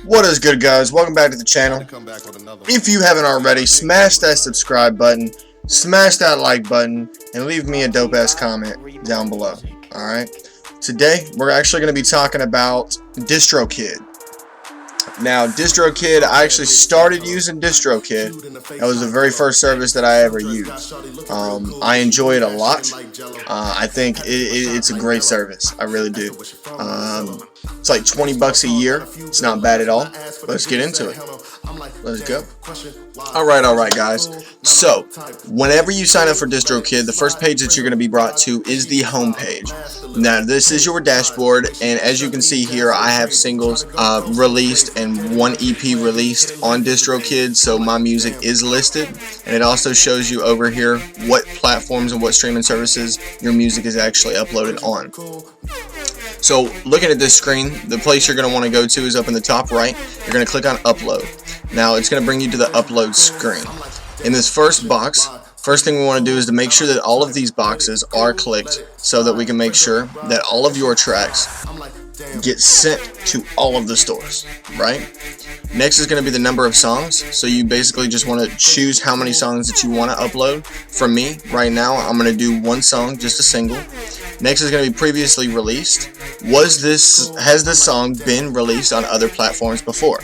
What is good, guys? Welcome back to the channel. If you haven't already, smash that subscribe button, smash that like button, and leave me a dope ass comment down below. Alright? Today, we're actually going to be talking about Distrokid. Now, Distrokid, I actually started using Distrokid. That was the very first service that I ever used. I enjoy it a lot. I think it's a great service. I really do. It's like 20 bucks a year. It's not bad at all. Let's get into it. Let's go. Alright guys. So, whenever you sign up for Distrokid, the first page that you're going to be brought to is the home page. Now, this is your dashboard, and as you can see here, I have singles released and one EP released on Distrokid, so my music is listed, and it also shows you over here what platforms and what streaming services your music is actually uploaded on. So, looking at this screen, the place you're going to want to go to is up in the top right. You're going to click on Upload. Now, it's going to bring you to the Upload screen. In this first box, first thing we want to do is to make sure that all of these boxes are clicked so that we can make sure that all of your tracks get sent to all of the stores, right? Next is going to be the number of songs. So you basically just want to choose how many songs that you want to upload. For me, right now, I'm going to do one song, just a single. Next is going to be previously released. Has this song been released on other platforms before?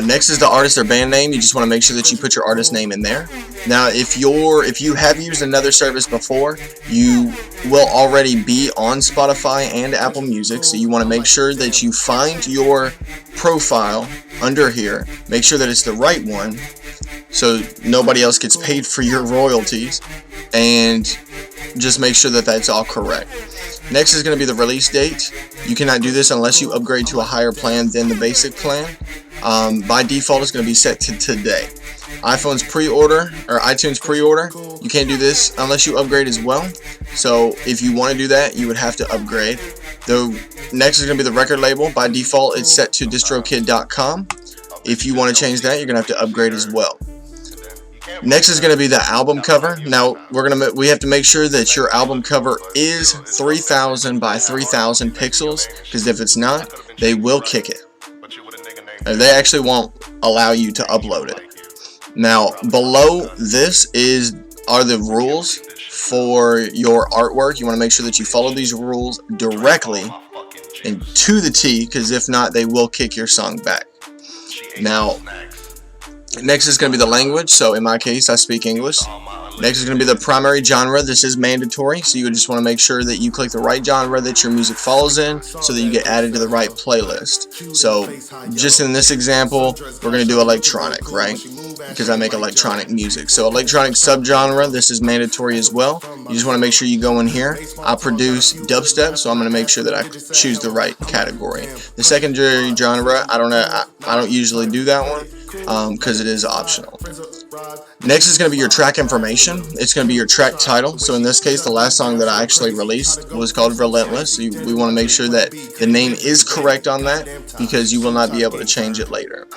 Next is the artist or band name. You just want to make sure that you put your artist name in there. Now, if you have used another service before, you will already be on Spotify and Apple Music, so you want to make sure that you find your profile under here. Make sure that it's the right one, so nobody else gets paid for your royalties, and just make sure that that's all correct. Next is going to be the release date. You cannot do this unless you upgrade to a higher plan than the basic plan. By default, it's going to be set to today. iPhone's pre-order or iTunes pre-order, you can't do this unless you upgrade as well. So if you want to do that, you would have to upgrade. The next is going to be the record label. By default, it's set to distrokid.com. If you want to change that, you're going to have to upgrade as well. Next is going to be the album cover. Now we have to make sure that your album cover is 3000 by 3000 pixels, because if it's not, they will kick it. They actually won't allow you to upload it. Now, below this are the rules for your artwork. You want to make sure that you follow these rules directly and to the T, because if not, they will kick your song back. Now, next is going to be the language. So in my case, I speak English. Next is going to be the primary genre. This is mandatory, so you just want to make sure that you click the right genre that your music falls in so that you get added to the right playlist. So just in this example, we're going to do electronic, right? Because I make electronic music. So electronic subgenre, this is mandatory as well. You just want to make sure you go in here. I produce dubstep, so I'm going to make sure that I choose the right category. The secondary genre, I don't usually do that one, because it is optional. Next is going to be your track information. It's going to be your track title. So in this case, the last song that I actually released was called Relentless. So we want to make sure that the name is correct on that, because you will not be able to change it later.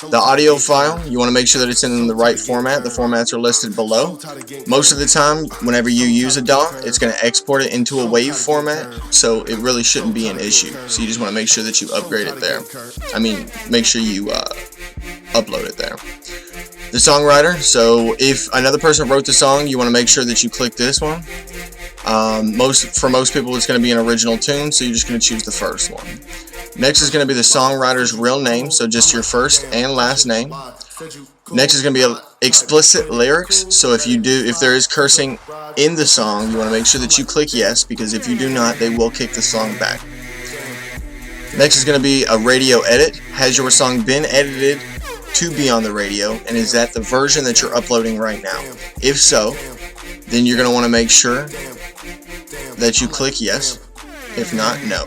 The audio file, you want to make sure that it's in the right format. The formats are listed below. Most of the time, whenever you use a DAW, it's going to export it into a WAV format, so it really shouldn't be an issue. So you just want to make sure that you upgrade it there. Make sure you upload it there. The songwriter, so if another person wrote the song, you want to make sure that you click this one. For most people, it's going to be an original tune, so you're just going to choose the first one. Next is going to be the songwriter's real name, so just your first and last name. Next is going to be explicit lyrics, so if there is cursing in the song, you want to make sure that you click yes, because if you do not, they will kick the song back. Next is going to be a radio edit. Has your song been edited to be on the radio, and is that the version that you're uploading right now? If so, then you're going to want to make sure that you click yes. If not, no.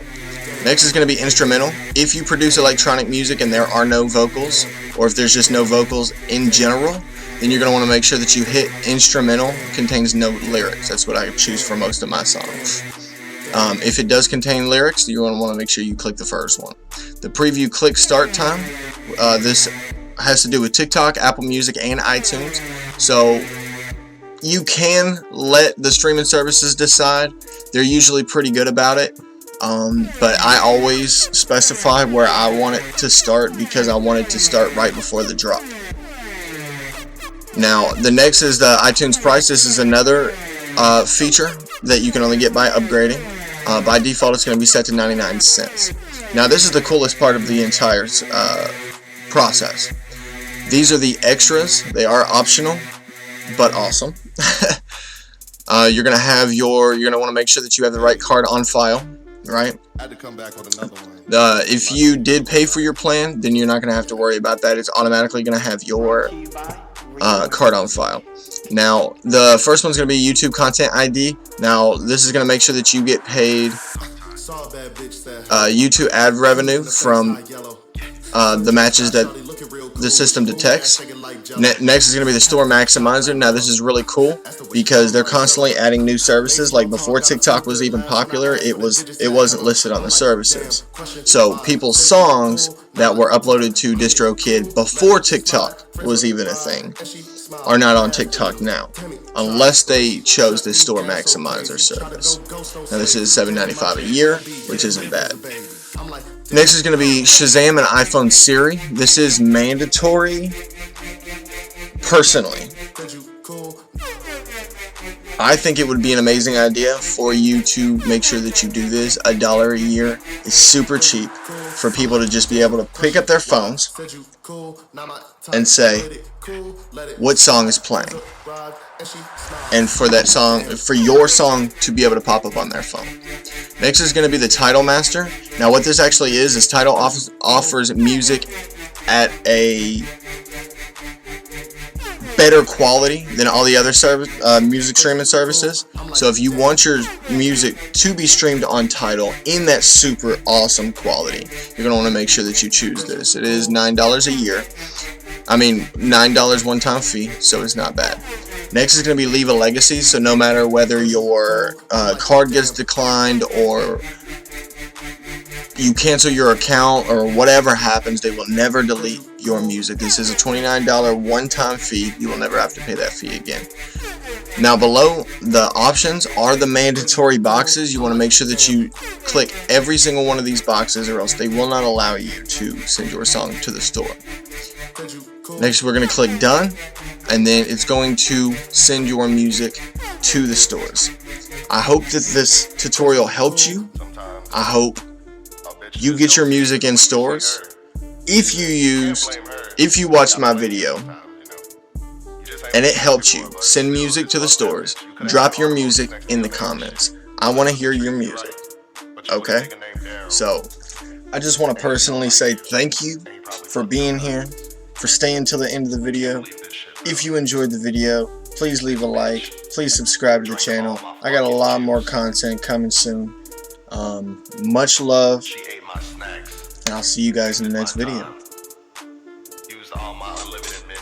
Next is going to be instrumental. If you produce electronic music and there are no vocals, or if there's just no vocals in general, then you're going to want to make sure that you hit instrumental contains no lyrics. That's what I choose for most of my songs. If it does contain lyrics, you're going to want to make sure you click the first one. The preview click start time. This has to do with TikTok, Apple Music, and iTunes. So you can let the streaming services decide. They're usually pretty good about it. But I always specify where I want it to start because I want it to start right before the drop. Now, the next is the iTunes price. This is another feature that you can only get by upgrading. By default, it's going to be set to 99 cents. Now, this is the coolest part of the entire process. These are the extras. They are optional, but awesome. You're going to want to make sure that you have the right card on file, right? I had to come back with another one. If you did pay for your plan, then you're not going to have to worry about that. It's automatically going to have your card on file. Now, the first one's going to be YouTube Content ID. Now, this is going to make sure that you get paid YouTube ad revenue from the matches that the system detects. Next is going to be the Store Maximizer. Now, this is really cool because they're constantly adding new services. Like before TikTok was even popular, it wasn't listed on the services. So people's songs that were uploaded to Distrokid before TikTok was even a thing are not on TikTok now, unless they chose this Store Maximizer service. Now, this is $7.95 a year, which isn't bad. Next is going to be Shazam and iPhone Siri. This is mandatory. Personally, I think it would be an amazing idea for you to make sure that you do this. $1 a year is super cheap for people to just be able to pick up their phones and say what song is playing, and for that song, for your song to be able to pop up on their phone. Next is going to be the Title Master. Now, what this actually is Title offers music at a better quality than all the other music streaming services. So if you want your music to be streamed on Tidal in that super awesome quality, you're going to want to make sure that you choose this. It is $9 a year. I mean, $9 one-time fee, so it's not bad. Next is going to be Leave a Legacy. So no matter whether your card gets declined or you cancel your account or whatever happens, they will never delete your music. This is a $29 one-time fee. You will never have to pay that fee again. Now, below the options are the mandatory boxes. You want to make sure that you click every single one of these boxes, or else they will not allow you to send your song to the store. Next, we're going to click Done, and then it's going to send your music to the stores. I hope that this tutorial helped you. I hope you get your music in stores. If you watched my video and it helped you send music to the stores, drop your music in the comments. I want to hear your music. Okay? So, I just want to personally say thank you for being here, for staying till the end of the video. If you enjoyed the video, please leave a like. Please subscribe to the channel. I got a lot more content coming soon. Much love, and I'll see you guys in the next video.